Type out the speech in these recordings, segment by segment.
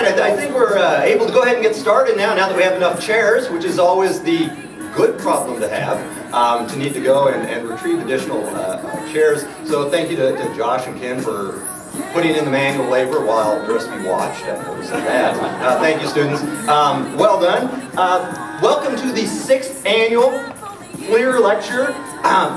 right, I think we're able to go ahead and get started now that we have enough chairs, which is always the good problem to have, to need to go and retrieve additional chairs. So thank you to Josh and Ken for putting in the manual labor while the rest of you watched. I noticed that. Thank you, students. Well done. Welcome to the 6th annual FLIR lecture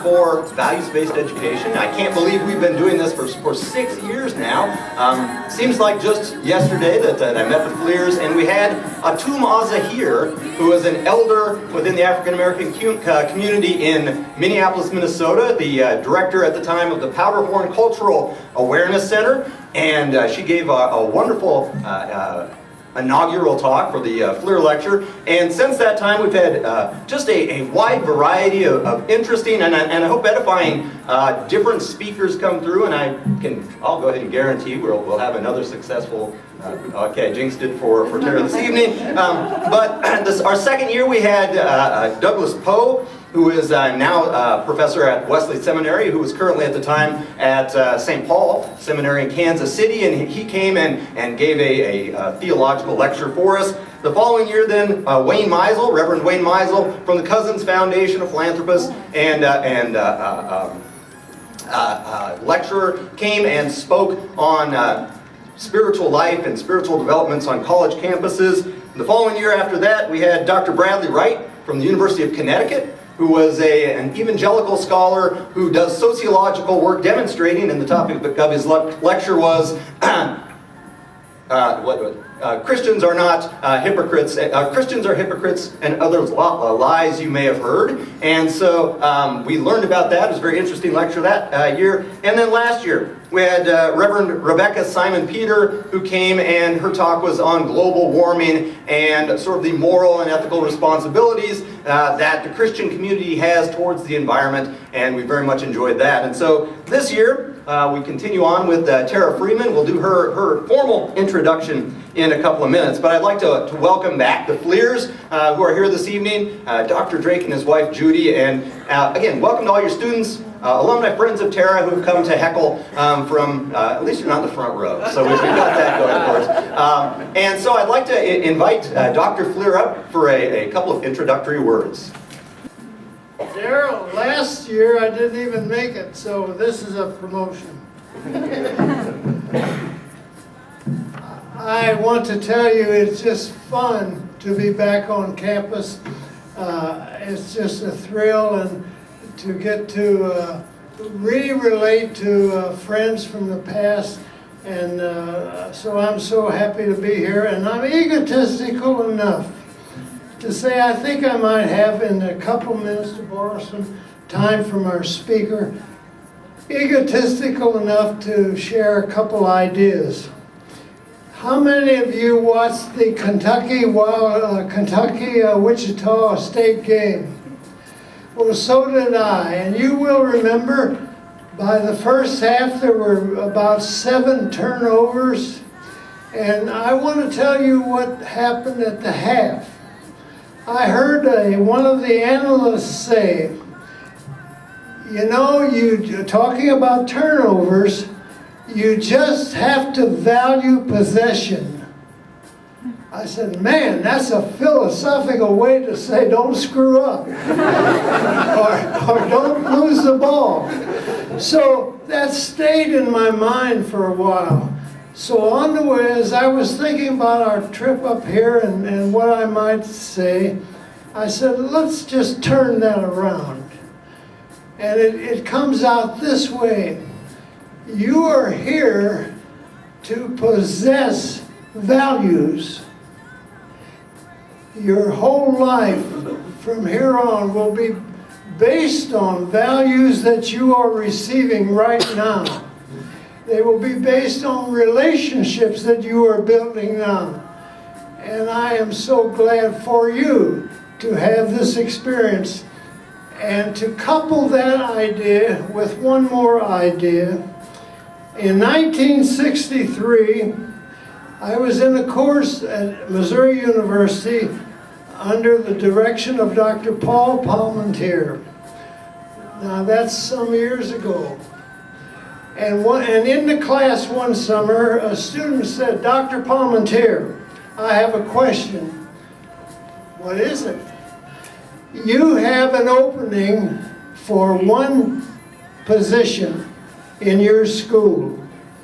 for values-based education. I can't believe we've been doing this for 6 years now. Seems like just yesterday that I met the FLIRs, and we had Atum Azahir, who is an elder within the African American community in Minneapolis, Minnesota, the director at the time of the Powderhorn Cultural Awareness Center, and she gave a wonderful inaugural talk for the FLIR lecture, and since that time we've had just a wide variety of interesting and I hope edifying different speakers come through, and I'll go ahead and guarantee we'll have another successful okay, jinxed it for Tara this evening, but our second year we had Douglas Poe, who is now a professor at Wesley Seminary, who was currently at the time at St. Paul Seminary in Kansas City, and he came and gave a theological lecture for us. The following year then, Wayne Meisel, Reverend Wayne Meisel, from the Cousins Foundation, a philanthropist and lecturer, came and spoke on spiritual life and spiritual developments on college campuses. The following year after that, we had Dr. Bradley Wright from the University of Connecticut, who was an evangelical scholar who does sociological work demonstrating, and the topic of his lecture was Christians are not hypocrites. Christians are hypocrites and other lies you may have heard. And so we learned about that. It was a very interesting lecture that year. And then last year, we had Reverend Rebecca Simon Peter, who came, and her talk was on global warming and sort of the moral and ethical responsibilities that the Christian community has towards the environment, and we very much enjoyed that. And so this year, we continue on with Tara Freeman. We'll do her formal introduction in a couple of minutes, but I'd like to welcome back the FLIRs who are here this evening, Dr. Drake and his wife Judy, and again, welcome to all your students, alumni friends of Tara who've come to heckle from, at least you're not in the front row, so we've got that going, of course. And so I'd like to invite Dr. FLIR up for a couple of introductory words. Daryl, last year I didn't even make it, so this is a promotion. I want to tell you it's just fun to be back on campus. It's just a thrill, and to get to really relate to friends from the past, and so I'm so happy to be here, and I'm egotistical enough to say I think I might have, in a couple minutes, to borrow some time from our speaker, egotistical enough to share a couple ideas. How many of you watched the Wichita State game? Well, so did I, and you will remember by the first half there were about 7 turnovers, and I want to tell you what happened at the half. I heard one of the analysts say, you know, talking about turnovers, you just have to value possession. I said, man, that's a philosophical way to say don't screw up or don't lose the ball. So that stayed in my mind for a while. So on the way, as I was thinking about our trip up here and what I might say, I said, let's just turn that around. And it comes out this way. You are here to possess values. Your whole life from here on will be based on values that you are receiving right now. They will be based on relationships that you are building now. And I am so glad for you to have this experience. And to couple that idea with one more idea, in 1963, I was in a course at Missouri University under the direction of Dr. Paul Palmentier. Now that's some years ago. And in the class one summer, a student said, "Dr. Palmentier, I have a question." "What is it?" "You have an opening for one position in your school."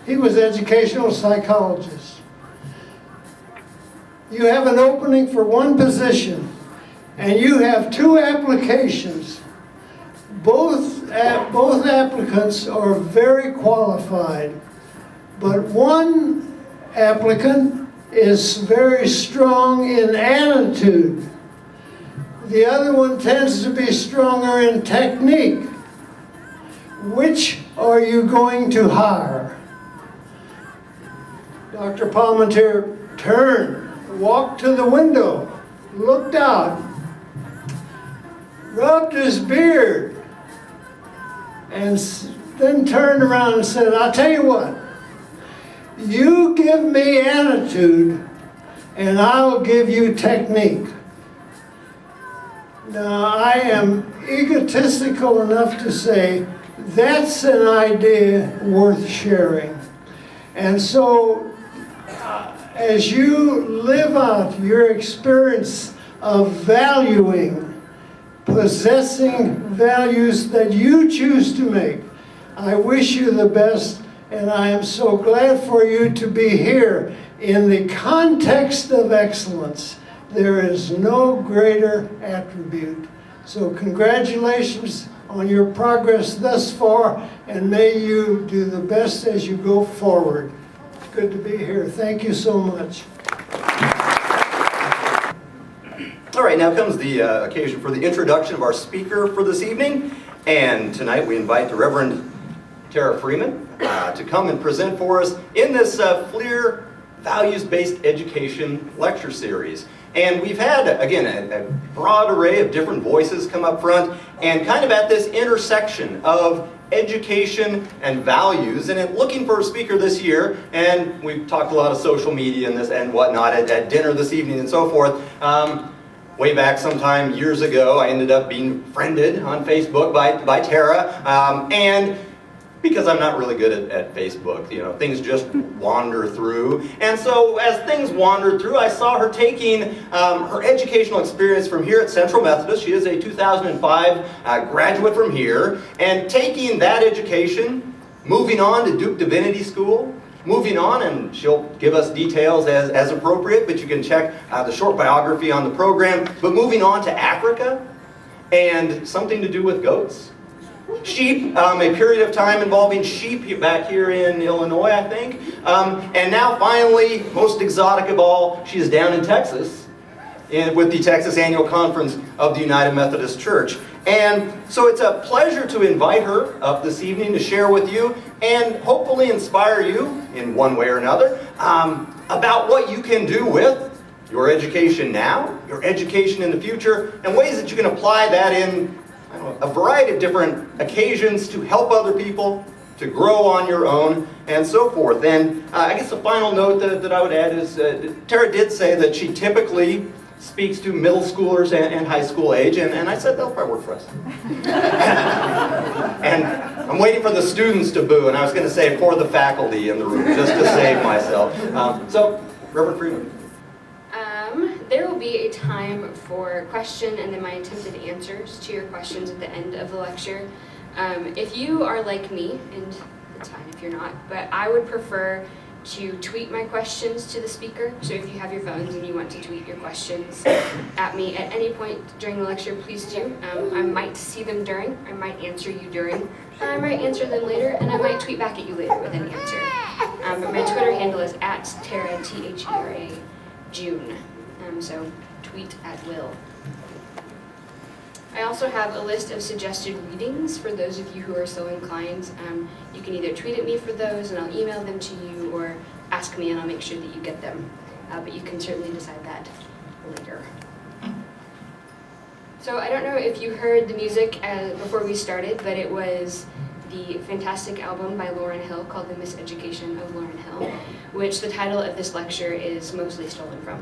He was educational psychologist. "You have an opening for one position, and you have 2 applications. Both applicants are very qualified, but one applicant is very strong in attitude. The other one tends to be stronger in technique. Which are you going to hire?" Dr. Palmentier turned, walked to the window, looked out, rubbed his beard, and then turned around and said, "I'll tell you what, you give me attitude and I'll give you technique." Now, I am egotistical enough to say that's an idea worth sharing. And so, as you live out your experience of valuing, possessing values that you choose to make, I wish you the best, and I am so glad for you to be here in the context of excellence. There is no greater attribute. So congratulations on your progress thus far, and may you do the best as you go forward. It's good to be here. Thank you so much. All right, now comes the occasion for the introduction of our speaker for this evening. And tonight we invite the Reverend Tara Freeman to come and present for us in this FLIR Values-Based Education lecture series. And we've had, again, a broad array of different voices come up front, and kind of at this intersection of education and values, and looking for a speaker this year, and we've talked a lot of social media and this and whatnot at dinner this evening and so forth. Way back sometime years ago, I ended up being friended on Facebook by Tara, and because I'm not really good at Facebook, you know, things just wander through. And so as things wandered through, I saw her taking her educational experience from here at Central Methodist. She is a 2005 graduate from here, and taking that education, moving on to Duke Divinity School, moving on, and she'll give us details as appropriate, but you can check the short biography on the program, but moving on to Africa, and something to do with goats. Sheep, a period of time involving sheep back here in Illinois, I think. And now finally, most exotic of all, she is down in Texas with the Texas Annual Conference of the United Methodist Church. And so it's a pleasure to invite her up this evening to share with you and hopefully inspire you in one way or another about what you can do with your education now, your education in the future, and ways that you can apply that in a variety of different occasions to help other people, to grow on your own, and so forth. And I guess the final note that I would add is Tara did say that she typically speaks to middle schoolers and high school age, and I said that'll probably work for us. And I'm waiting for the students to boo, and I was going to say for the faculty in the room, just to save myself. So, Reverend Freeman. There will be a time for question and then my attempted answers to your questions at the end of the lecture. If you are like me, and it's fine if you're not, but I would prefer to tweet my questions to the speaker. So if you have your phones and you want to tweet your questions at me at any point during the lecture, please do. I might see them during, I might answer you during, I might answer them later, and I might tweet back at you later with an answer. But my Twitter handle is @Tara, T-H-E-R-A, June. So tweet at will. I also have a list of suggested readings for those of you who are so inclined. You can either tweet at me for those and I'll email them to you, or ask me and I'll make sure that you get them. But you can certainly decide that later. So I don't know if you heard the music before we started, but it was the fantastic album by Lauryn Hill called The Miseducation of Lauryn Hill, which the title of this lecture is mostly stolen from.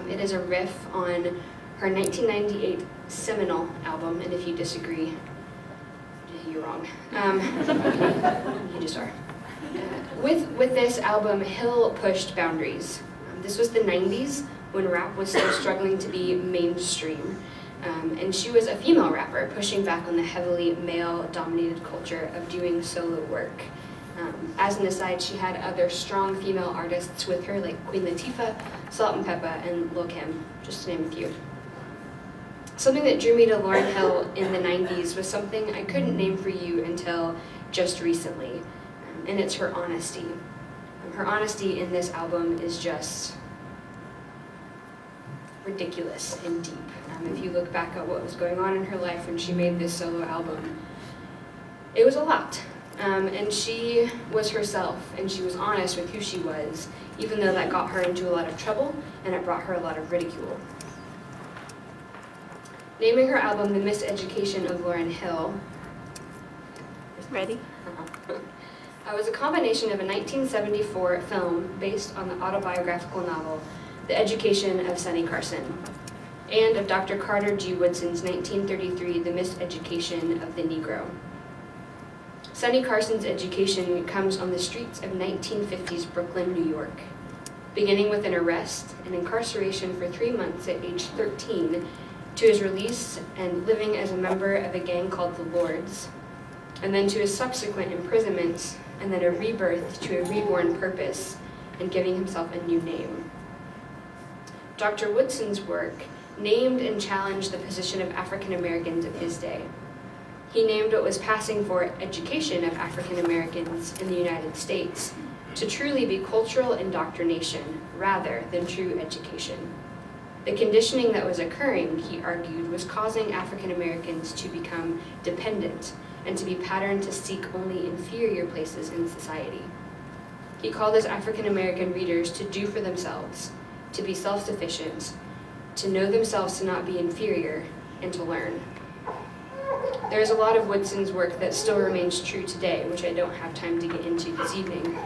It is a riff on her 1998 seminal album, and if you disagree, You're wrong. You just are. With this album, Hill pushed boundaries. This was the 90s when rap was still struggling to be mainstream. And she was a female rapper pushing back on the heavily male-dominated culture of doing solo work. As an aside, she had other strong female artists with her like Queen Latifah, Salt-N-Pepa, and Lil' Kim, just to name a few. Something that drew me to Lauryn Hill in the 90s was something I couldn't name for you until just recently, and it's her honesty. Her honesty in this album is just ridiculous and deep. If you look back at what was going on in her life when she made this solo album, it was a lot. And she was herself, and she was honest with who she was, even though that got her into a lot of trouble, and it brought her a lot of ridicule. Naming her album The Miseducation of Lauryn Hill. Ready? Was a combination of a 1974 film based on the autobiographical novel The Education of Sonny Carson, and of Dr. Carter G. Woodson's 1933 The Miseducation of the Negro. Sonny Carson's education comes on the streets of 1950s Brooklyn, New York, beginning with an arrest and incarceration for 3 months at age 13 to his release and living as a member of a gang called the Lords, and then to his subsequent imprisonment, and then a rebirth to a reborn purpose and giving himself a new name. Dr. Woodson's work named and challenged the position of African Americans of his day. He named what was passing for education of African Americans in the United States to truly be cultural indoctrination rather than true education. The conditioning that was occurring, he argued, was causing African Americans to become dependent and to be patterned to seek only inferior places in society. He called his African American readers to do for themselves, to be self-sufficient, to know themselves to not be inferior, and to learn. There is a lot of Woodson's work that still remains true today, which I don't have time to get into this evening.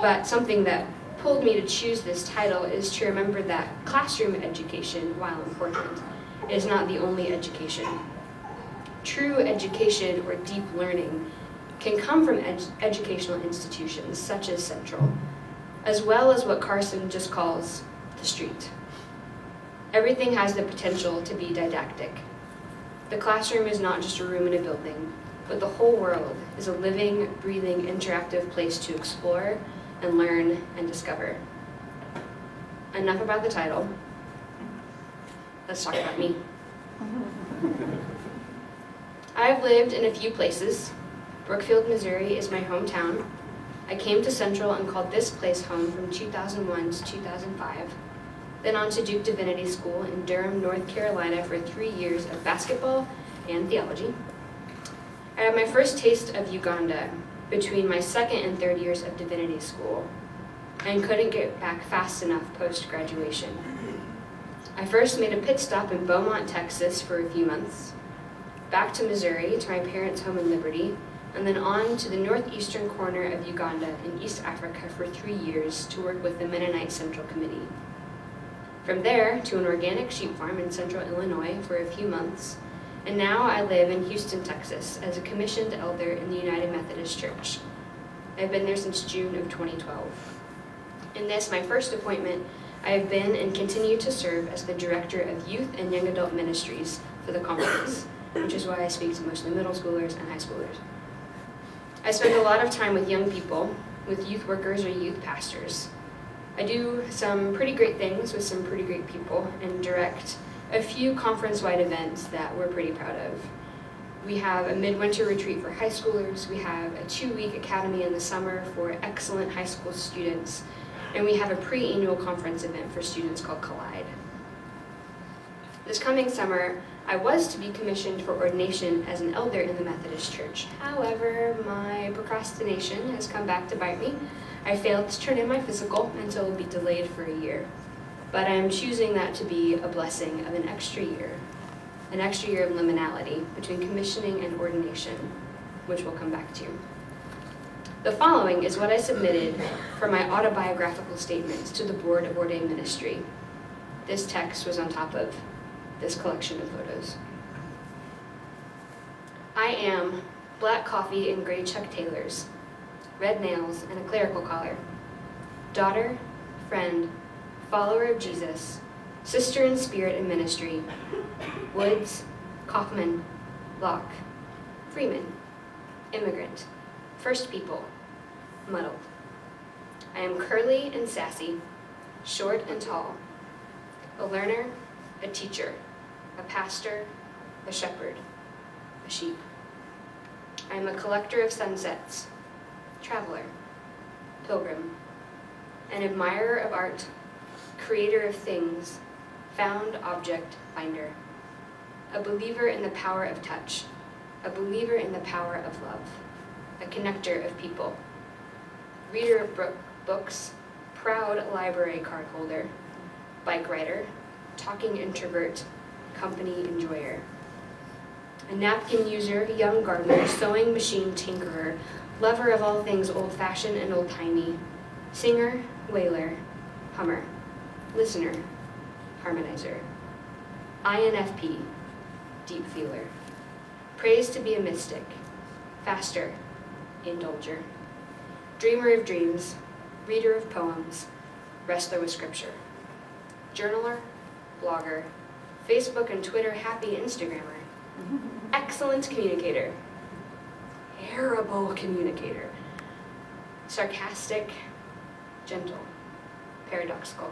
But something that pulled me to choose this title is to remember that classroom education, while important, is not the only education. True education or deep learning can come from educational institutions such as Central, as well as what Carson just calls the street. Everything has the potential to be didactic. The classroom is not just a room in a building, but the whole world is a living, breathing, interactive place to explore and learn and discover. Enough about the title. Let's talk about me. I've lived in a few places. Brookfield, Missouri is my hometown. I came to Central and called this place home from 2001 to 2005. Then on to Duke Divinity School in Durham, North Carolina for 3 years of basketball and theology. I had my first taste of Uganda between my second and third years of Divinity School and couldn't get back fast enough post-graduation. I first made a pit stop in Beaumont, Texas for a few months, back to Missouri to my parents' home in Liberty, and then on to the northeastern corner of Uganda in East Africa for 3 years to work with the Mennonite Central Committee. From there to an organic sheep farm in central Illinois for a few months, and now I live in Houston, Texas as a commissioned elder in the United Methodist Church. I've been there since June of 2012. In this, my first appointment, I have been and continue to serve as the Director of Youth and Young Adult Ministries for the conference, which is why I speak to mostly middle schoolers and high schoolers. I spend a lot of time with young people, with youth workers or youth pastors. I do some pretty great things with some pretty great people and direct a few conference-wide events that we're pretty proud of. We have a midwinter retreat for high schoolers, we have a 2-week academy in the summer for excellent high school students, and we have a pre-annual conference event for students called Collide. This coming summer, I was to be commissioned for ordination as an elder in the Methodist Church. However, my procrastination has come back to bite me. I failed to turn in my physical, and so it will be delayed for a year. But I am choosing that to be a blessing of an extra year of liminality between commissioning and ordination, which we'll come back to. The following is what I submitted for my autobiographical statements to the Board of Ordained Ministry. This text was on top of this collection of photos. I am black coffee and gray Chuck Taylors, red nails and a clerical collar, daughter, friend, follower of Jesus, sister in spirit and ministry, Woods, Kaufman, Locke, Freeman, immigrant, first people, muddled. I am curly and sassy, short and tall, a learner, a teacher, a pastor, a shepherd, a sheep. I am a collector of sunsets, traveler, pilgrim, an admirer of art, creator of things, found object finder, a believer in the power of touch, a believer in the power of love, a connector of people, reader of books, proud library card holder, bike rider, talking introvert, company enjoyer, a napkin user, young gardener, sewing machine tinkerer, lover of all things old-fashioned and old-timey, singer, wailer, hummer, listener, harmonizer, INFP, deep feeler, praised to be a mystic, faster, indulger, dreamer of dreams, reader of poems, wrestler with scripture, journaler, blogger, Facebook and Twitter happy Instagrammer, excellent communicator, terrible communicator, sarcastic, gentle, paradoxical.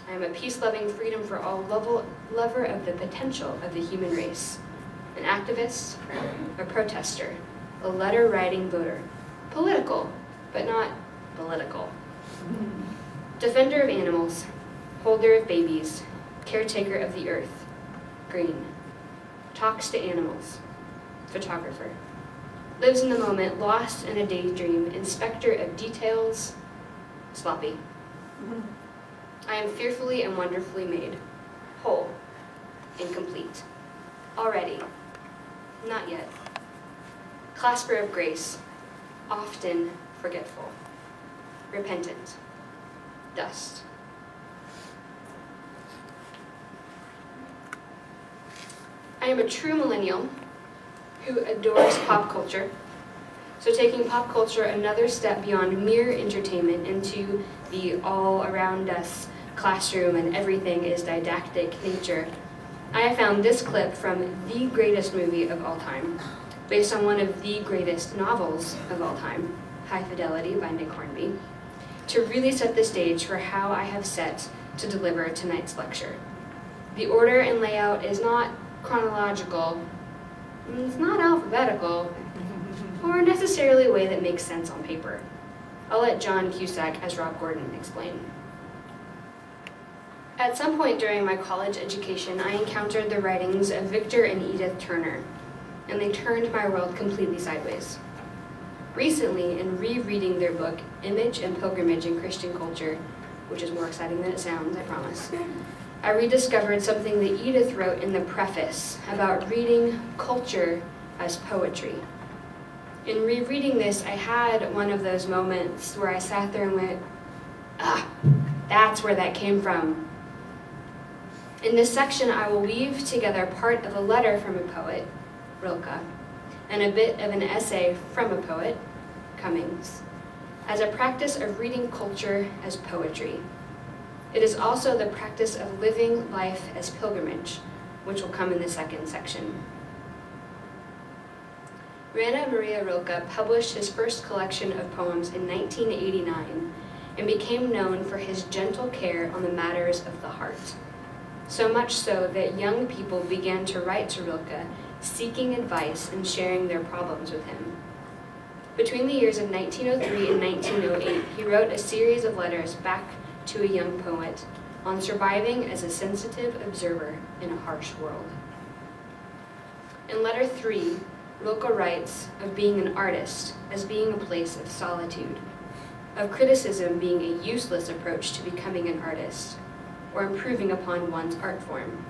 I am a peace-loving, freedom for all lover of the potential of the human race, an activist, a protester, a letter-writing voter, political, but not political, defender of animals, holder of babies, caretaker of the earth, green, talks to animals, photographer, lives in the moment, lost in a daydream, inspector of details, sloppy. I am fearfully and wonderfully made, whole, incomplete, already, not yet, clasper of grace, often forgetful, repentant, dust. I am a true millennial who adores pop culture. So taking pop culture another step beyond mere entertainment into the all around us classroom and everything is didactic nature, I have found this clip from the greatest movie of all time, based on one of the greatest novels of all time, High Fidelity by Nick Hornby, to really set the stage for how I have set to deliver tonight's lecture. The order and layout is not chronological, it's not alphabetical, or necessarily a way that makes sense on paper. I'll let John Cusack as Rob Gordon explain. At some point during my college education, I encountered the writings of Victor and Edith Turner, and they turned my world completely sideways. Recently, in rereading their book, Image and Pilgrimage in Christian Culture, which is more exciting than it sounds, I promise, I rediscovered something that Edith wrote in the preface about reading culture as poetry. In rereading this, I had one of those moments where I sat there and went, that's where that came from. In this section, I will weave together part of a letter from a poet, Rilke, and a bit of an essay from a poet, Cummings, as a practice of reading culture as poetry. It is also the practice of living life as pilgrimage, which will come in the second section. Rainer Maria Rilke published his first collection of poems in 1989 and became known for his gentle care on the matters of the heart. So much so that young people began to write to Rilke, seeking advice and sharing their problems with him. Between the years of 1903 and 1908, he wrote a series of letters back to a young poet on surviving as a sensitive observer in a harsh world. In letter 3, Rilke writes of being an artist as being a place of solitude, of criticism being a useless approach to becoming an artist, or improving upon one's art form.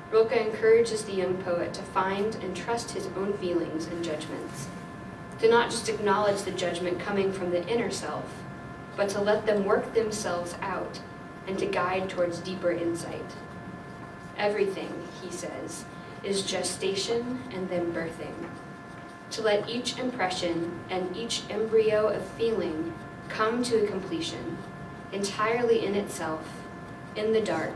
Rilke encourages the young poet to find and trust his own feelings and judgments, to not just acknowledge the judgment coming from the inner self, but to let them work themselves out and to guide towards deeper insight. Everything, he says, is gestation and then birthing. To let each impression and each embryo of feeling come to a completion, entirely in itself, in the dark,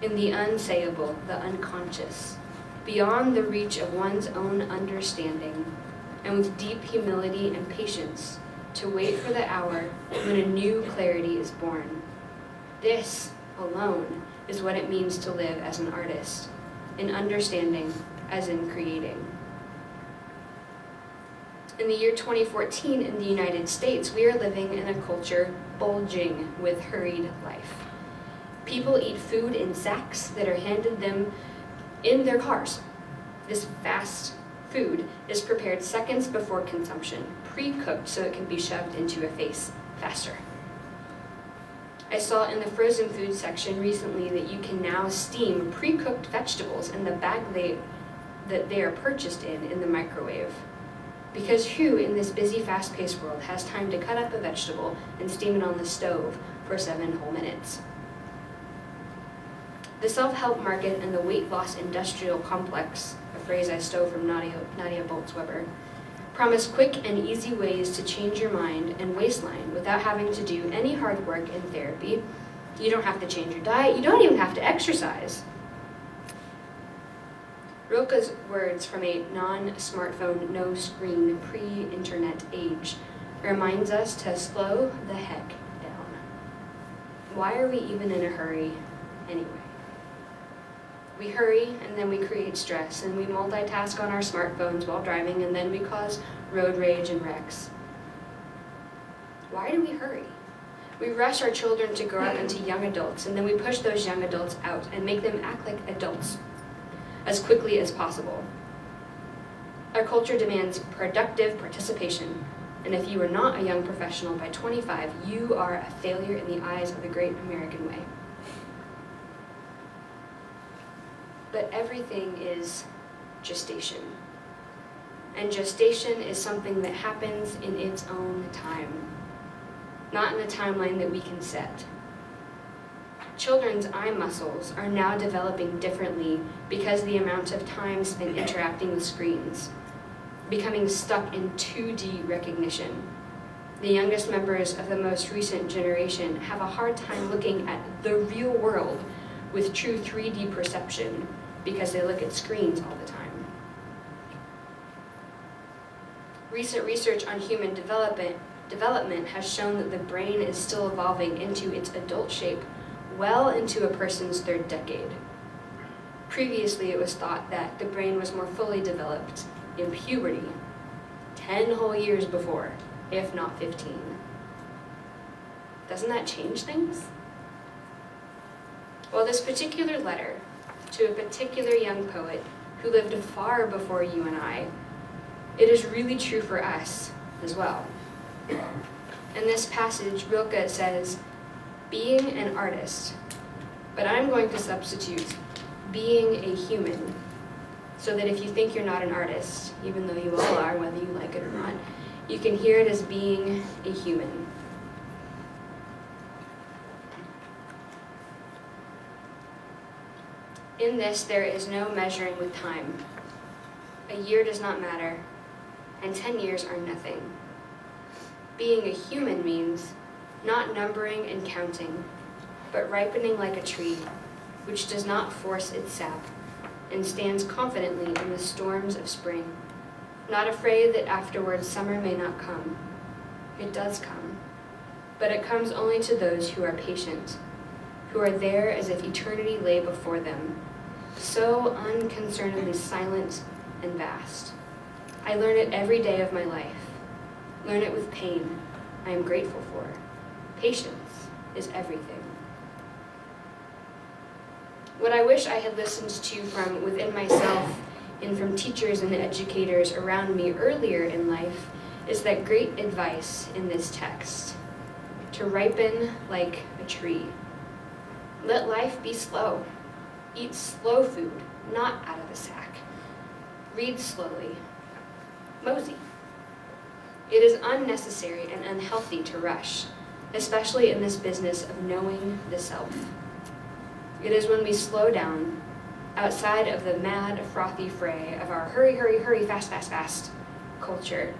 in the unsayable, the unconscious, beyond the reach of one's own understanding, and with deep humility and patience to wait for the hour when a new clarity is born. This alone is what it means to live as an artist, in understanding as in creating. In the year 2014 in the United States, we are living in a culture bulging with hurried life. People eat food in sacks that are handed them in their cars. This fast food is prepared seconds before consumption, pre-cooked so it can be shoved into a face faster. I saw in the frozen food section recently that you can now steam pre-cooked vegetables in the bag that they are purchased in the microwave. Because who in this busy, fast-paced world has time to cut up a vegetable and steam it on the stove for 7 whole minutes? The self-help market and the weight loss industrial complex, a phrase I stole from Nadia Bolz-Weber, promise quick and easy ways to change your mind and waistline without having to do any hard work in therapy. You don't have to change your diet. You don't even have to exercise. Rilke's words from a non-smartphone, no-screen, pre-internet age reminds us to slow the heck down. Why are we even in a hurry anyway? We hurry, and then we create stress, and we multitask on our smartphones while driving, and then we cause road rage and wrecks. Why do we hurry? We rush our children to grow up into young adults, and then we push those young adults out and make them act like adults as quickly as possible. Our culture demands productive participation, and if you are not a young professional by 25, you are a failure in the eyes of the great American way. But everything is gestation. And gestation is something that happens in its own time, not in a timeline that we can set. Children's eye muscles are now developing differently because the amount of time spent interacting with screens, becoming stuck in 2D recognition. The youngest members of the most recent generation have a hard time looking at the real world with true 3D perception because they look at screens all the time. Recent research on human development has shown that the brain is still evolving into its adult shape well into a person's 3rd decade. Previously, it was thought that the brain was more fully developed in puberty, 10 whole years before, if not 15. Doesn't that change things? Well, this particular letter to a particular young poet who lived far before you and I, it is really true for us as well. In this passage, Rilke says, being an artist, but I'm going to substitute being a human, so that if you think you're not an artist, even though you all are, whether you like it or not, you can hear it as being a human. In this, there is no measuring with time. A year does not matter, and 10 years are nothing. Being a human means not numbering and counting, but ripening like a tree, which does not force its sap, and stands confidently in the storms of spring, not afraid that afterwards summer may not come. It does come, but it comes only to those who are patient, who are there as if eternity lay before them, so unconcernedly silent and vast. I learn it every day of my life. Learn it with pain I am grateful for. Patience is everything. What I wish I had listened to from within myself and from teachers and educators around me earlier in life is that great advice in this text, to ripen like a tree. Let life be slow. Eat slow food, not out of a sack. Read slowly. Mosey. It is unnecessary and unhealthy to rush, especially in this business of knowing the self. It is when we slow down, outside of the mad, frothy fray of our hurry, hurry, hurry, fast, fast, fast culture,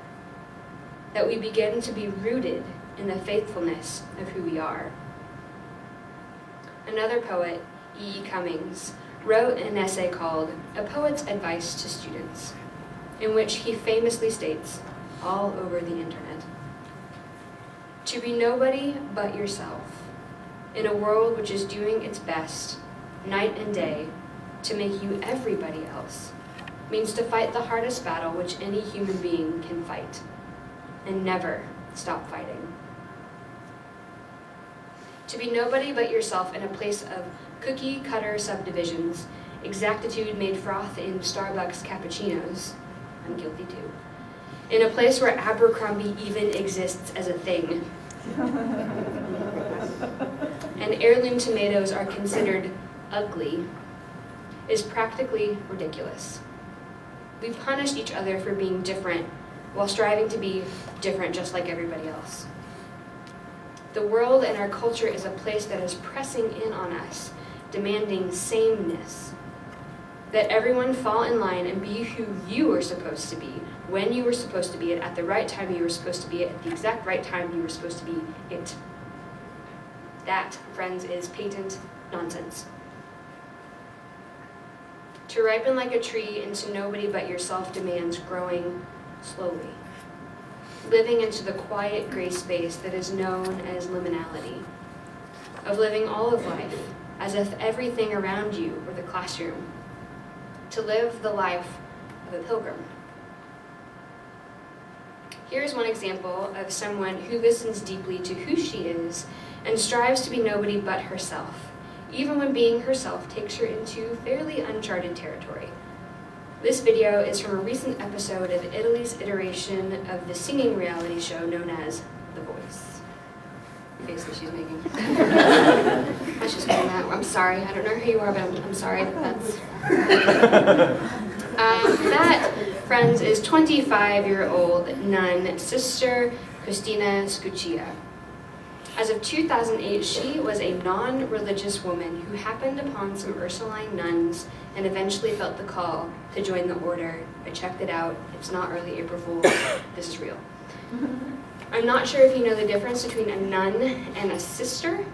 that we begin to be rooted in the faithfulness of who we are. Another poet, E. E. Cummings, wrote an essay called A Poet's Advice to Students, in which he famously states, all over the internet, to be nobody but yourself, in a world which is doing its best, night and day, to make you everybody else, means to fight the hardest battle which any human being can fight, and never stop fighting. To be nobody but yourself in a place of cookie-cutter subdivisions, exactitude made froth in Starbucks cappuccinos, I'm guilty too, in a place where Abercrombie even exists as a thing, and heirloom tomatoes are considered ugly, is practically ridiculous. We punish each other for being different while striving to be different just like everybody else. The world and our culture is a place that is pressing in on us, demanding sameness. That everyone fall in line and be who you were supposed to be, when you were supposed to be it, at the right time you were supposed to be it, at the exact right time you were supposed to be it. That, friends, is patent nonsense. To ripen like a tree into nobody but yourself demands growing slowly, living into the quiet gray space that is known as liminality, of living all of life as if everything around you were the classroom, to live the life of a pilgrim. Here's one example of someone who listens deeply to who she is and strives to be nobody but herself, even when being herself takes her into fairly uncharted territory. This video is from a recent episode of Italy's iteration of the singing reality show known as The Voice. The face that she's making. I should say that. I'm sorry. I don't know who you are, but I'm sorry. That, friends, is 25-year-old nun, Sister Cristina Scuccia. As of 2008, she was a non-religious woman who happened upon some Ursuline nuns and eventually felt the call to join the order. I checked it out. It's not early April Fool. This is real. I'm not sure if you know the difference between a nun and a sister,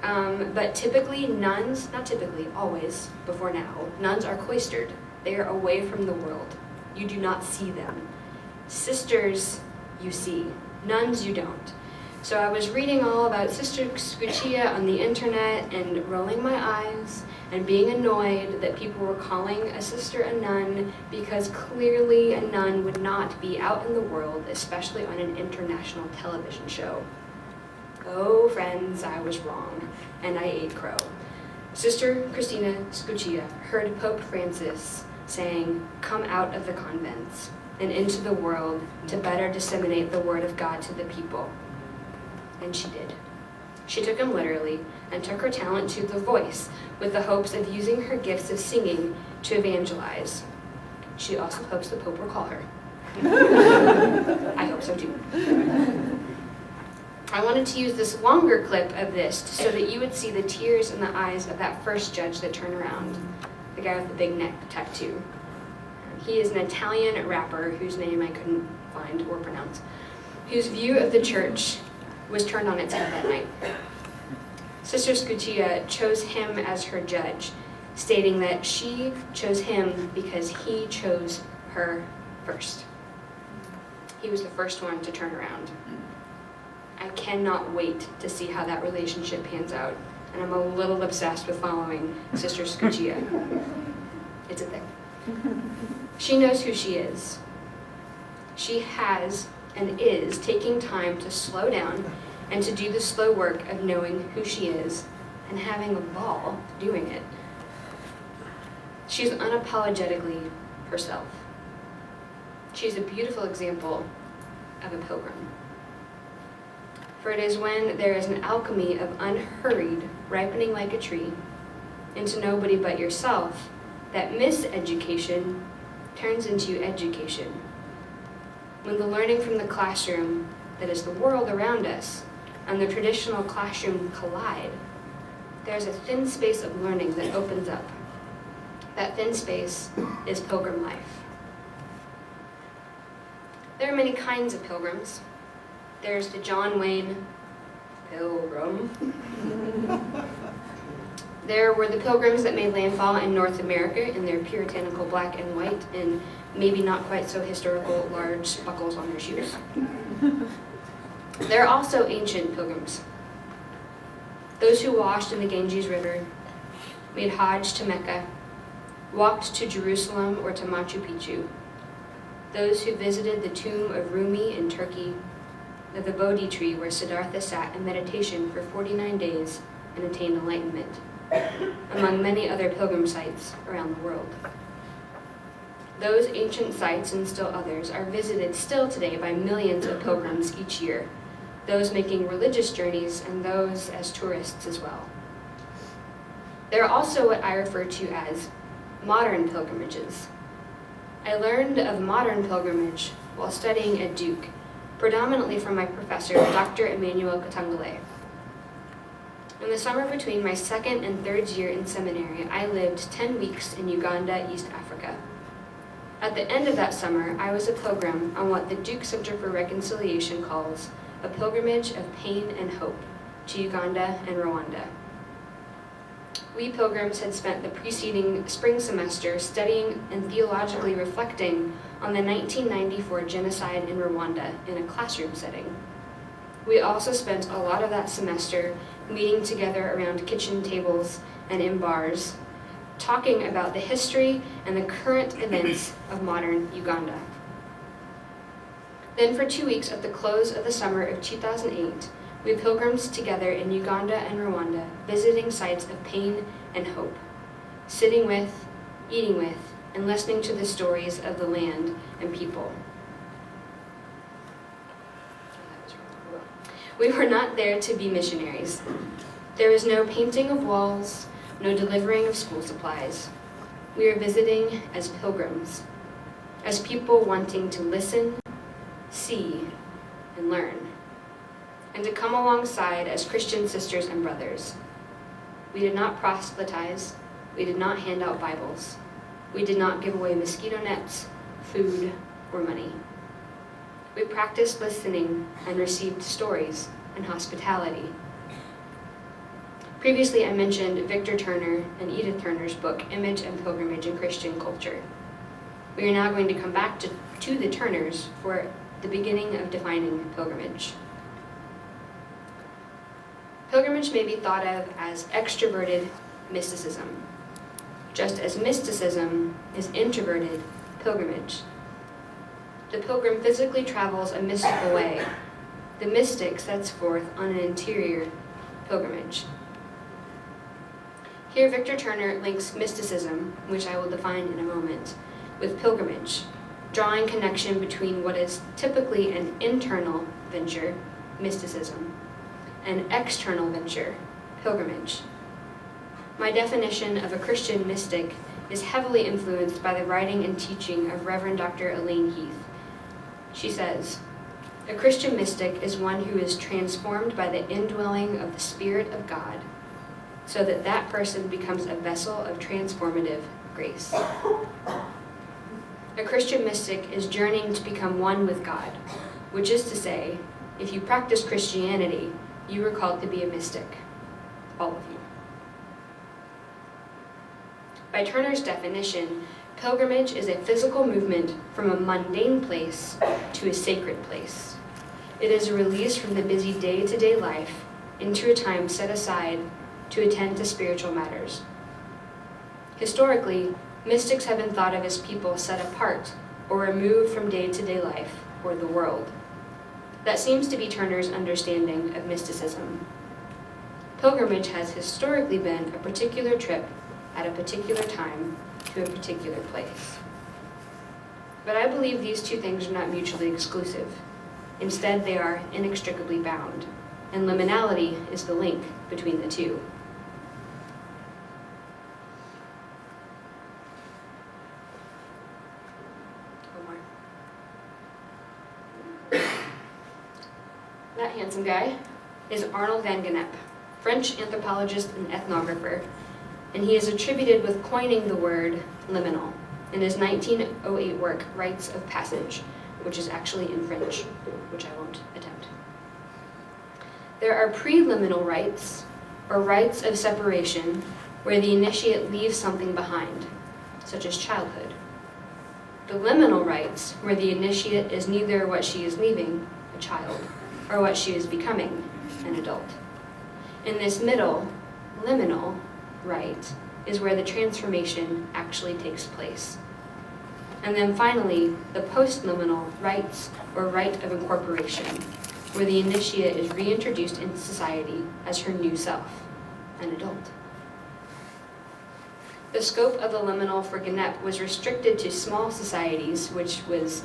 but typically nuns, not typically, always, before now, nuns are cloistered. They are away from the world. You do not see them. Sisters, you see. Nuns, you don't. So I was reading all about Sister Scuccia on the internet and rolling my eyes and being annoyed that people were calling a sister a nun because clearly a nun would not be out in the world, especially on an international television show. Oh, friends, I was wrong, and I ate crow. Sister Cristina Scuccia heard Pope Francis saying, "Come out of the convents and into the world to better disseminate the word of God to the people." And she did. She took him literally and took her talent to The Voice with the hopes of using her gifts of singing to evangelize. She also hopes the Pope will call her. I hope so too. I wanted to use this longer clip of this so that you would see the tears in the eyes of that first judge that turned around, the guy with the big neck tattoo. He is an Italian rapper whose name I couldn't find or pronounce, whose view of the church was turned on its head that night. Sister Scuccia chose him as her judge, stating that she chose him because he chose her first. He was the first one to turn around. I cannot wait to see how that relationship pans out, and I'm a little obsessed with following Sister Scuccia. It's a thing. She knows who she is. She has and is taking time to slow down and to do the slow work of knowing who she is and having a ball doing it. She's unapologetically herself. She's a beautiful example of a pilgrim. For it is when there is an alchemy of unhurried ripening like a tree into nobody but yourself that miseducation turns into education. When the learning from the classroom, that is the world around us, and the traditional classroom collide, there's a thin space of learning that opens up. That thin space is pilgrim life. There are many kinds of pilgrims. There's the John Wayne Pilgrim. There were the pilgrims that made landfall in North America in their puritanical black and white and maybe not quite so historical large buckles on their shoes. There are also ancient pilgrims. Those who washed in the Ganges River, made Hajj to Mecca, walked to Jerusalem or to Machu Picchu. Those who visited the tomb of Rumi in Turkey, the Bodhi tree where Siddhartha sat in meditation for 49 days and attained enlightenment, among many other pilgrim sites around the world. Those ancient sites and still others are visited still today by millions of pilgrims each year, those making religious journeys and those as tourists as well. There are also what I refer to as modern pilgrimages. I learned of modern pilgrimage while studying at Duke, predominantly from my professor, Dr. Emmanuel Katangale. In the summer between my second and third year in seminary, I lived 10 weeks in Uganda, East Africa. At the end of that summer, I was a pilgrim on what the Duke Center for Reconciliation calls a pilgrimage of pain and hope to Uganda and Rwanda. We pilgrims had spent the preceding spring semester studying and theologically reflecting on the 1994 genocide in Rwanda in a classroom setting. We also spent a lot of that semester meeting together around kitchen tables and in bars, talking about the history and the current events of modern Uganda. Then for 2 weeks at the close of the summer of 2008, we pilgrimed together in Uganda and Rwanda, visiting sites of pain and hope, sitting with, eating with, and listening to the stories of the land and people. We were not there to be missionaries. There was no painting of walls, no delivering of school supplies. We were visiting as pilgrims, as people wanting to listen, see, and learn, and to come alongside as Christian sisters and brothers. We did not proselytize. We did not hand out Bibles. We did not give away mosquito nets, food, or money. We practiced listening and received stories and hospitality. Previously, I mentioned Victor Turner and Edith Turner's book, Image and Pilgrimage in Christian Culture. We are now going to come back to the Turners for the beginning of defining pilgrimage. Pilgrimage may be thought of as extroverted mysticism, just as mysticism is introverted pilgrimage. The pilgrim physically travels a mystical way. The mystic sets forth on an interior pilgrimage. Here, Victor Turner links mysticism, which I will define in a moment, with pilgrimage, drawing connection between what is typically an internal venture, mysticism, and external venture, pilgrimage. My definition of a Christian mystic is heavily influenced by the writing and teaching of Reverend Dr. Elaine Heath. She says, "A Christian mystic is one who is transformed by the indwelling of the Spirit of God, so that that person becomes a vessel of transformative grace." A Christian mystic is journeying to become one with God, which is to say, if you practice Christianity, you are called to be a mystic, all of you. By Turner's definition, pilgrimage is a physical movement from a mundane place to a sacred place. It is a release from the busy day-to-day life into a time set aside to attend to spiritual matters. Historically, mystics have been thought of as people set apart or removed from day-to-day life or the world. That seems to be Turner's understanding of mysticism. Pilgrimage has historically been a particular trip at a particular time to a particular place. But I believe these two things are not mutually exclusive. Instead, they are inextricably bound, and liminality is the link between the two. That handsome guy is Arnold van Gennep, French anthropologist and ethnographer. and he is attributed with coining the word liminal in his 1908 work, Rites of Passage, which is actually in French, which I won't attempt. There are preliminal rites, or rites of separation, where the initiate leaves something behind, such as childhood. The liminal rites, where the initiate is neither what she is leaving, a child, or what she is becoming, an adult. In this middle, liminal rite is where the transformation actually takes place. And then finally, the postliminal rites, or rite of incorporation, where the initiate is reintroduced into society as her new self, an adult. The scope of the liminal for Genep was restricted to small societies, which was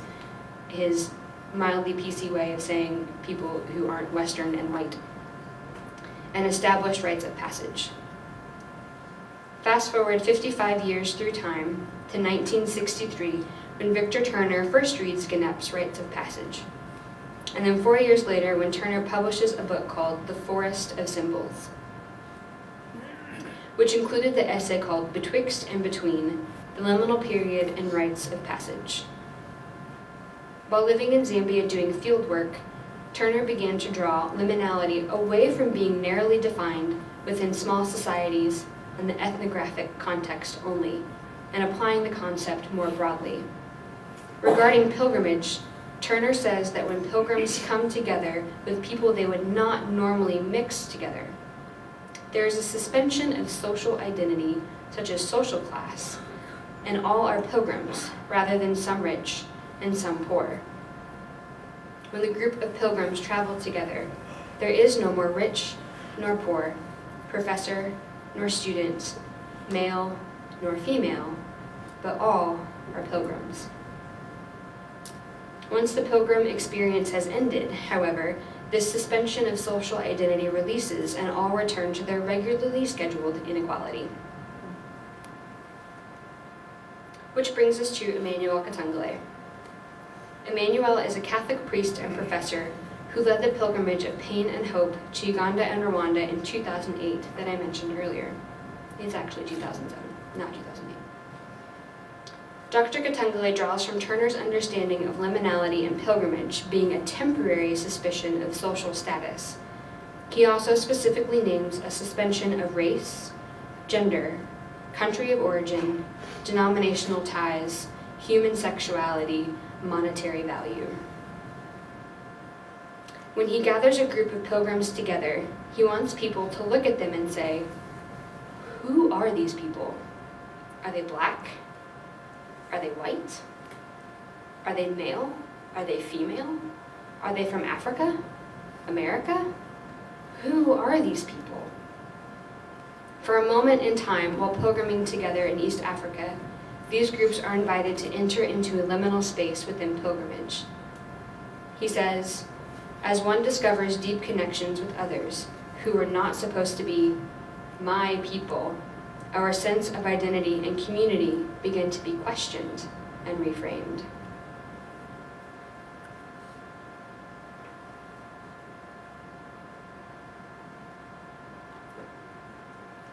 his mildly PC way of saying people who aren't Western and white, and established rites of passage. Fast forward 55 years through time to 1963, when Victor Turner first reads Genep's Rites of Passage. And then 4 years later, when Turner publishes a book called The Forest of Symbols, which included the essay called Betwixt and Between, the Liminal Period and Rites of Passage. While living in Zambia doing field work, Turner began to draw liminality away from being narrowly defined within small societies and the ethnographic context only, and applying the concept more broadly. Regarding pilgrimage, Turner says that when pilgrims come together with people they would not normally mix together, there is a suspension of social identity, such as social class, and all are pilgrims, rather than some rich and some poor. When the group of pilgrims travel together, there is no more rich nor poor, professor nor student, male nor female, but all are pilgrims. Once the pilgrim experience has ended, however, this suspension of social identity releases and all return to their regularly scheduled inequality. Which brings us to Emmanuel Katangale. Emmanuel is a Catholic priest and professor who led the pilgrimage of pain and hope to Uganda and Rwanda in 2008 that I mentioned earlier. It's actually 2007, not 2008. Dr. Katangale draws from Turner's understanding of liminality and pilgrimage being a temporary suspicion of social status. He also specifically names a suspension of race, gender, country of origin, denominational ties, human sexuality, monetary value. When he gathers a group of pilgrims together, he wants people to look at them and say, who are these people? Are they black? Are they white? Are they male? Are they female? Are they from Africa? America? Who are these people? For a moment in time, while pilgriming together in East Africa, these groups are invited to enter into a liminal space within pilgrimage. He says, as one discovers deep connections with others who are not supposed to be my people, our sense of identity and community begin to be questioned and reframed.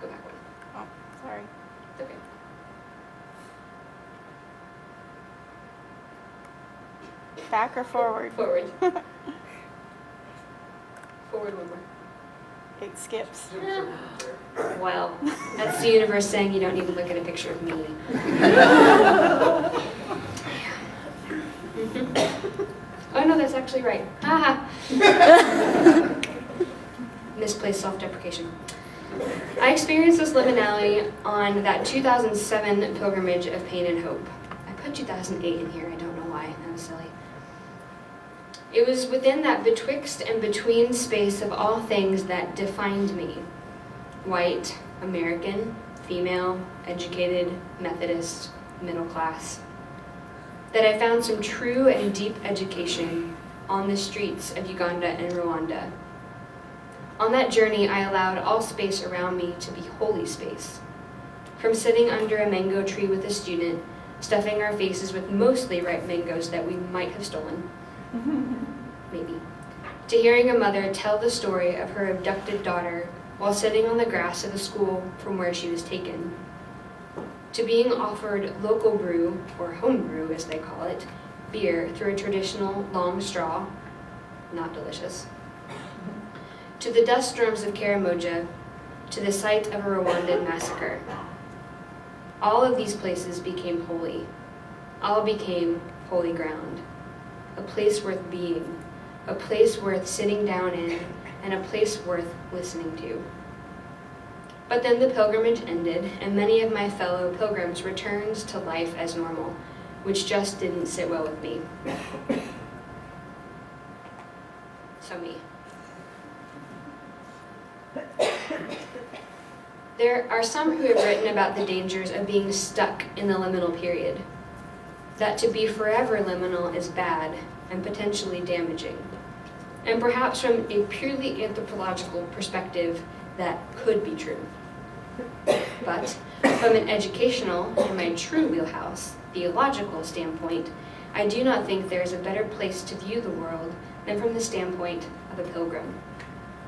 Go back one. Oh, sorry. It's okay. Back or forward? Forward. Forward one more. It skips. Well, that's the universe saying you don't need to look at a picture of me. Oh no, that's actually right. Haha. Misplaced self-deprecation. I experienced this liminality on that 2007 pilgrimage of pain and hope. I put 2008 in here, I don't know why, that was silly. It was within that betwixt and between space of all things that defined me. White, American, female, educated, Methodist, middle class. That I found some true and deep education on the streets of Uganda and Rwanda. On that journey, I allowed all space around me to be holy space. From sitting under a mango tree with a student, stuffing our faces with mostly ripe mangoes that we might have stolen, maybe, to hearing a mother tell the story of her abducted daughter while sitting on the grass of the school from where she was taken, to being offered local brew, or home brew as they call it, beer through a traditional long straw, not delicious, to the dust storms of Karamoja, to the site of a Rwandan massacre. All of these places became holy. All became holy ground, a place worth being, a place worth sitting down in, and a place worth listening to. But then the pilgrimage ended, and many of my fellow pilgrims returned to life as normal, which just didn't sit well with me. So me. There are some who have written about the dangers of being stuck in the liminal period, that to be forever liminal is bad and potentially damaging. And perhaps from a purely anthropological perspective, that could be true. But from an educational, and my true wheelhouse, theological standpoint, I do not think there is a better place to view the world than from the standpoint of a pilgrim,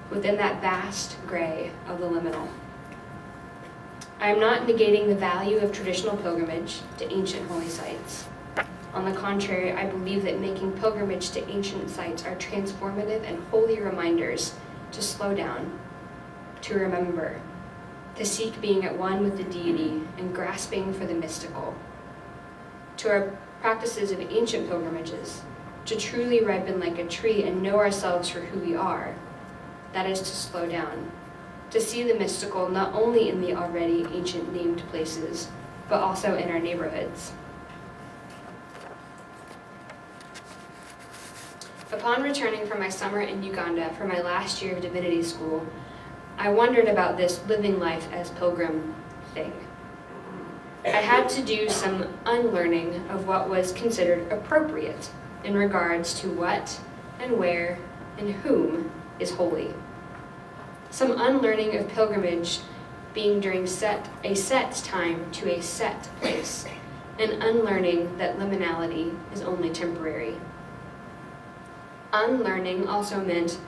within that vast gray of the liminal. I am not negating the value of traditional pilgrimage to ancient holy sites. On the contrary, I believe that making pilgrimage to ancient sites are transformative and holy reminders to slow down, to remember, to seek being at one with the deity and grasping for the mystical. To our practices of ancient pilgrimages, to truly ripen like a tree and know ourselves for who we are, that is to slow down, to see the mystical not only in the already ancient named places, but also in our neighborhoods. Upon returning from my summer in Uganda for my last year of divinity school, I wondered about this living life as pilgrim thing. I had to do some unlearning of what was considered appropriate in regards to what and where and whom is holy. Some unlearning of pilgrimage being during a set time to a set place, and unlearning that liminality is only temporary. Unlearning also meant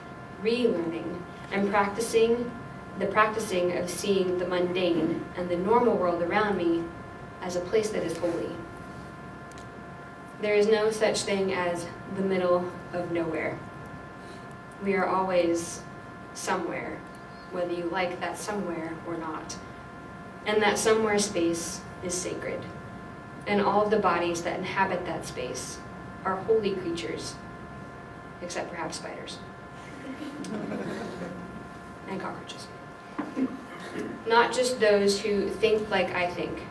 relearning and the practicing of seeing the mundane and the normal world around me as a place that is holy. There is no such thing as the middle of nowhere. We are always somewhere, whether you like that somewhere or not. And that somewhere space is sacred. And all of the bodies that inhabit that space are holy creatures, except perhaps spiders and cockroaches. Not just those who think like I think,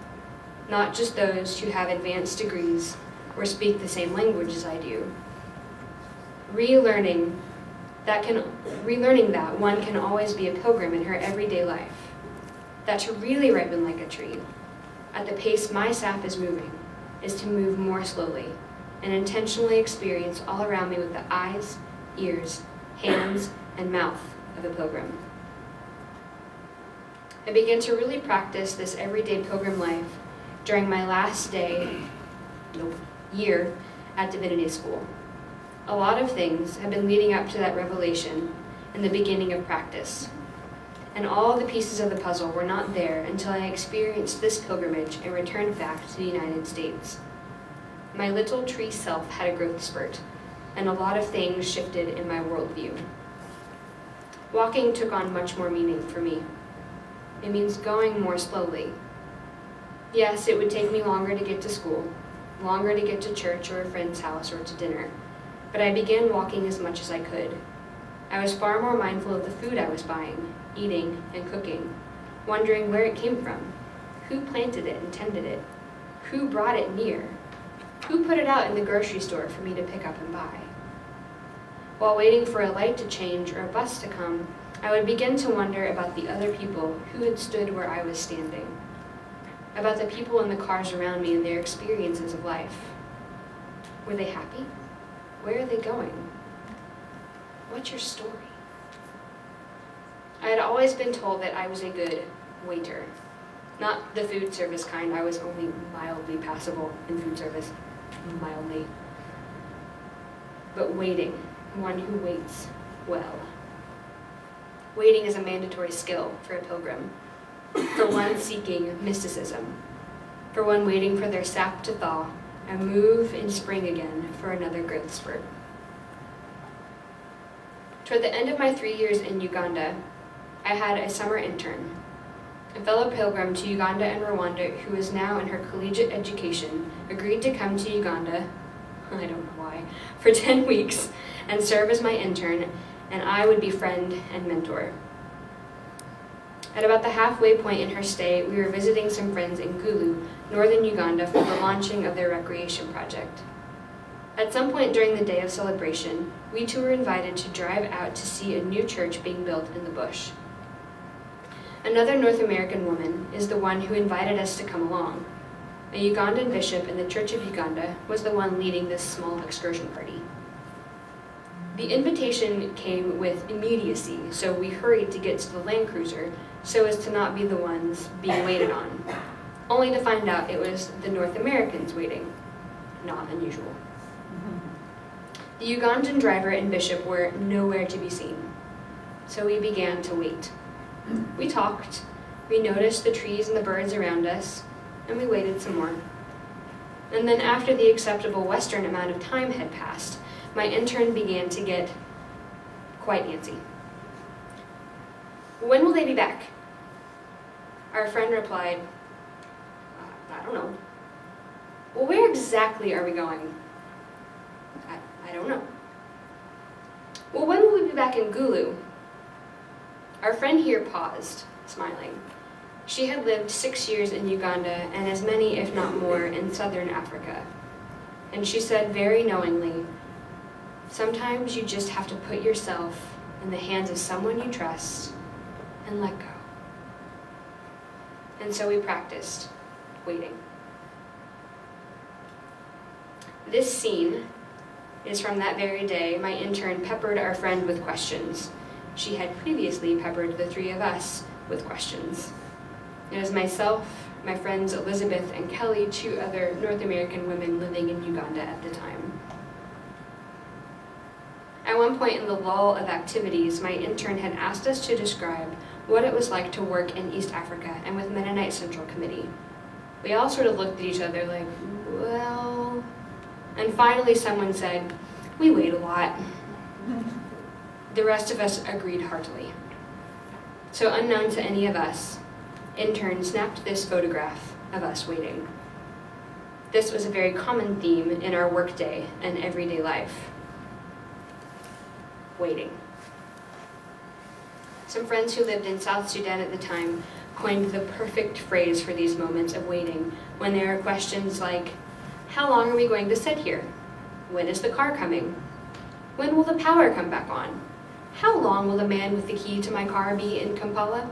not just those who have advanced degrees or speak the same language as I do. Relearning that one can always be a pilgrim in her everyday life. That to really ripen like a tree, at the pace my sap is moving, is to move more slowly and intentionally experience all around me with the eyes, ears, hands, and mouth of a pilgrim. I began to really practice this everyday pilgrim life during my last year at divinity school. A lot of things have been leading up to that revelation in the beginning of practice. And all the pieces of the puzzle were not there until I experienced this pilgrimage and returned back to the United States. My little tree self had a growth spurt, and a lot of things shifted in my worldview. Walking took on much more meaning for me. It means going more slowly. Yes, it would take me longer to get to school, longer to get to church or a friend's house or to dinner, but I began walking as much as I could. I was far more mindful of the food I was buying, eating, and cooking, wondering where it came from, who planted it and tended it, who brought it near, who put it out in the grocery store for me to pick up and buy. While waiting for a light to change or a bus to come, I would begin to wonder about the other people who had stood where I was standing, about the people in the cars around me and their experiences of life. Were they happy? Where are they going? What's your story? I had always been told that I was a good waiter. Not the food service kind. I was only mildly passable in food service. Mildly. But waiting. One who waits well. waiting is a mandatory skill for a pilgrim, for one seeking mysticism, for one waiting for their sap to thaw and move in spring again for another growth spurt. Toward the end of my 3 years in Uganda, I had a summer intern, a fellow pilgrim to Uganda and Rwanda who is now in her collegiate education, agreed to come to Uganda, I don't know why, for 10 weeks and serve as my intern, and I would be friend and mentor. At about the halfway point in her stay, we were visiting some friends in Gulu, northern Uganda, for the launching of their recreation project. At some point during the day of celebration, we two were invited to drive out to see a new church being built in the bush. Another North American woman is the one who invited us to come along. A Ugandan bishop in the Church of Uganda was the one leading this small excursion party. The invitation came with immediacy, so we hurried to get to the Land Cruiser so as to not be the ones being waited on, only to find out it was the North Americans waiting. Not unusual. The Ugandan driver and bishop were nowhere to be seen, so we began to wait. We talked, we noticed the trees and the birds around us, and we waited some more. And then after the acceptable Western amount of time had passed, my intern began to get quite antsy. "When will they be back?" Our friend replied, "I don't know." "Well, where exactly are we going?" I don't know." "Well, when will we be back in Gulu?" Our friend here paused, smiling. She had lived 6 years in Uganda and as many, if not more, in southern Africa. And she said very knowingly, "Sometimes you just have to put yourself in the hands of someone you trust and let go." And so we practiced waiting. This scene is from that very day my intern peppered our friend with questions. She had previously peppered the three of us with questions. It was myself, my friends Elizabeth and Kelly, two other North American women living in Uganda at the time. At one point in the lull of activities, my intern had asked us to describe what it was like to work in East Africa and with Mennonite Central Committee. We all sort of looked at each other like, well... And finally someone said, "We wait a lot." The rest of us agreed heartily. So unknown to any of us, intern snapped this photograph of us waiting. This was a very common theme in our workday and everyday life. Waiting. Some friends who lived in South Sudan at the time coined the perfect phrase for these moments of waiting when there are questions like, "How long are we going to sit here? When is the car coming? When will the power come back on? How long will the man with the key to my car be in Kampala?"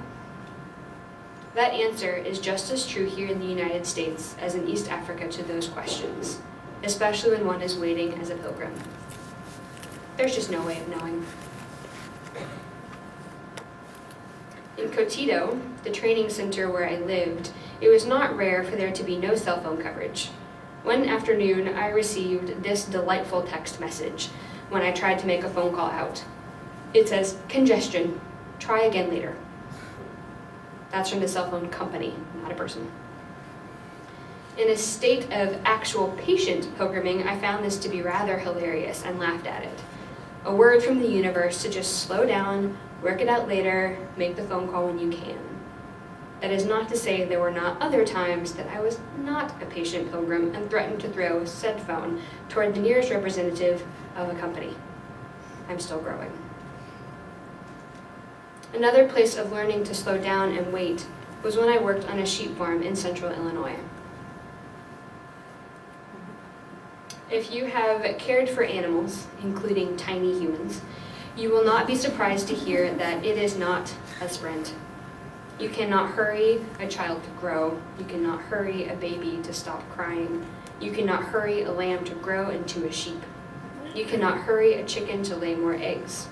That answer is just as true here in the United States as in East Africa to those questions, especially when one is waiting as a pilgrim. There's just no way of knowing. In Kotito, the training center where I lived, it was not rare for there to be no cell phone coverage. One afternoon, I received this delightful text message when I tried to make a phone call out. It says, "Congestion. Try again later." That's from the cell phone company, not a person. In a state of actual patient pilgriming, I found this to be rather hilarious and laughed at it. A word from the universe to just slow down, work it out later, make the phone call when you can. That is not to say there were not other times that I was not a patient pilgrim and threatened to throw said phone toward the nearest representative of a company. I'm still growing. Another place of learning to slow down and wait was when I worked on a sheep farm in central Illinois. If you have cared for animals, including tiny humans, you will not be surprised to hear that it is not a sprint. You cannot hurry a child to grow. You cannot hurry a baby to stop crying. You cannot hurry a lamb to grow into a sheep. You cannot hurry a chicken to lay more eggs.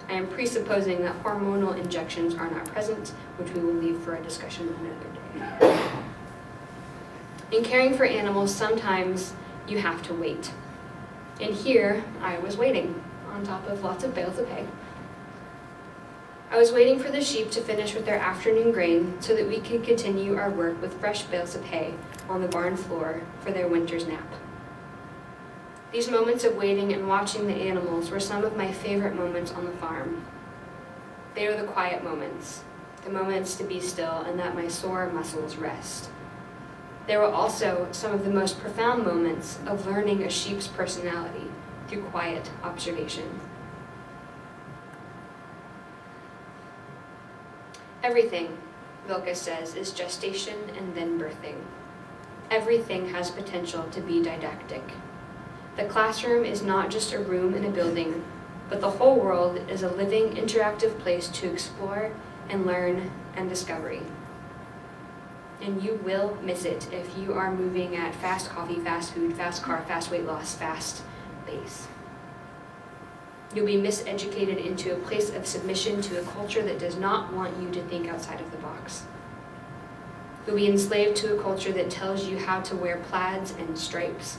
I am presupposing that hormonal injections are not present, which we will leave for a discussion another day. In caring for animals, sometimes you have to wait. And here, I was waiting, on top of lots of bales of hay. I was waiting for the sheep to finish with their afternoon grain so that we could continue our work with fresh bales of hay on the barn floor for their winter's nap. These moments of waiting and watching the animals were some of my favorite moments on the farm. They are the quiet moments, the moments to be still and let my sore muscles rest. They were also some of the most profound moments of learning a sheep's personality through quiet observation. Everything, Vilka says, is gestation and then birthing. Everything has potential to be didactic. The classroom is not just a room in a building, but the whole world is a living, interactive place to explore and learn and discovery. And you will miss it if you are moving at fast coffee, fast food, fast car, fast weight loss, fast pace. You'll be miseducated into a place of submission to a culture that does not want you to think outside of the box. You'll be enslaved to a culture that tells you how to wear plaids and stripes,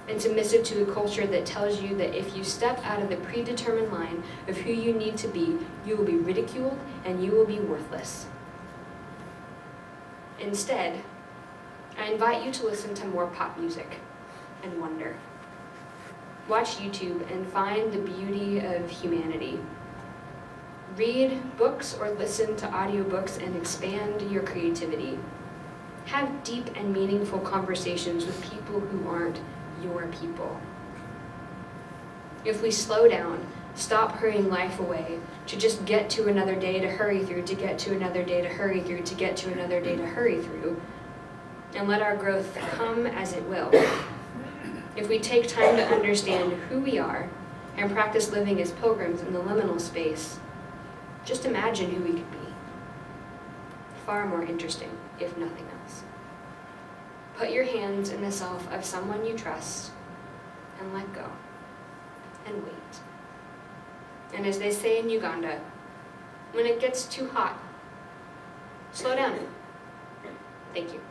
and submissive to a culture that tells you that if you step out of the predetermined line of who you need to be, you will be ridiculed and you will be worthless. Instead, I invite you to listen to more pop music and wonder. Watch YouTube and find the beauty of humanity. Read books or listen to audiobooks and expand your creativity. Have deep and meaningful conversations with people who aren't your people. If we slow down, stop hurrying life away to just get to another day to hurry through, to get to another day to hurry through, to get to another day to hurry through, and let our growth come as it will. If we take time to understand who we are and practice living as pilgrims in the liminal space, just imagine who we could be. Far more interesting, if nothing else. Put your hands in the self of someone you trust and let go and wait. And as they say in Uganda, when it gets too hot, slow down. Thank you.